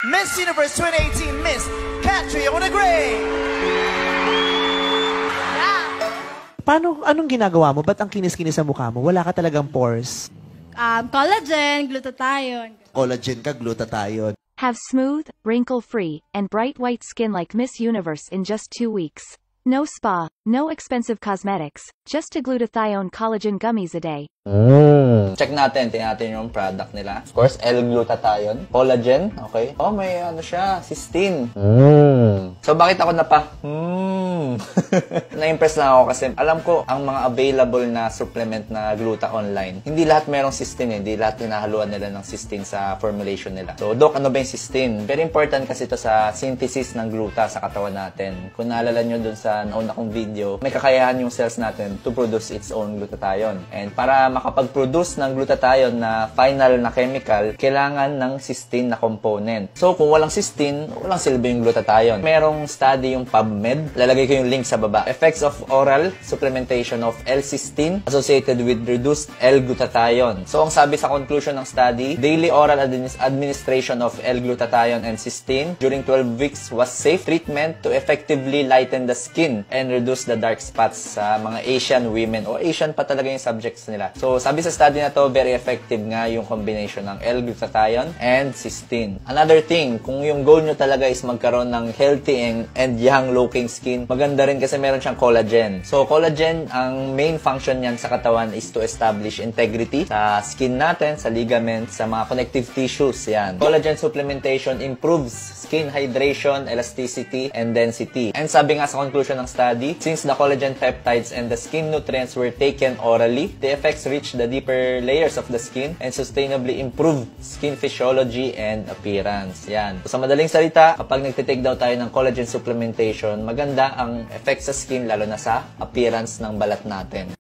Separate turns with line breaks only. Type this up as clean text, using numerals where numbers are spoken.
Miss Universe 2018, Miss Catriona Gray.
Anong ginagawa mo? Ba't ang kinis-kinis sa mukha mo? Wala ka talagang pores.
Collagen, glutathione.
Collagen ka, glutathione.
Have smooth, wrinkle-free, and bright white skin like Miss Universe in just 2 weeks. No spa, no expensive cosmetics, just a glutathione collagen gummies a day.
Check natin, tingnan natin yung product nila. Of course, L-glutathione, collagen, okay? Oh, may ano siya, cysteine. So, bakit ako Na-impress lang ako kasi alam ko ang mga available na supplement na gluta online. Hindi lahat merong cysteine, hindi lahat hinahaluan nila ng cysteine sa formulation nila. So, Doc, ano ba yung cysteine? Very important kasi ito sa synthesis ng gluta sa katawan natin. Kung naalala nyo dun sa nauna kong video, may kakayahan yung cells natin to produce its own glutathione. And para makapag-produce ng glutathione na final na chemical, kailangan ng cysteine na component. So, kung walang cysteine, walang silbi yung glutathione. Merong study yung PubMed. Lalagay ko yung link sa baba. Effects of oral supplementation of L-cysteine associated with reduced L-glutathione. So, ang sabi sa conclusion ng study, daily oral administration of L-glutathione and cysteine during 12 weeks was safe treatment to effectively lighten the skin and reduce the dark spots sa mga Asian women o Asian pa talaga yung subjects nila. So, sabi sa study na to, very effective nga yung combination ng L-glutathione and cysteine. Another thing, kung yung goal nyo talaga is magkaroon ng healthy and young looking skin, maganda rin kasi meron siyang collagen. So, collagen, ang main function niyan sa katawan is to establish integrity sa skin natin, sa ligaments, sa mga connective tissues. Yan. Collagen supplementation improves skin hydration, elasticity, and density. And sabi nga sa conclusion ng study, since the collagen peptides and the skin nutrients were taken orally, the effects reach the deeper layers of the skin and sustainably improve skin physiology and appearance. Yan. So, sa madaling salita, kapag nagtitake daw tayo ng collagen supplementation, maganda ang effect sa skin lalo na sa appearance ng balat natin.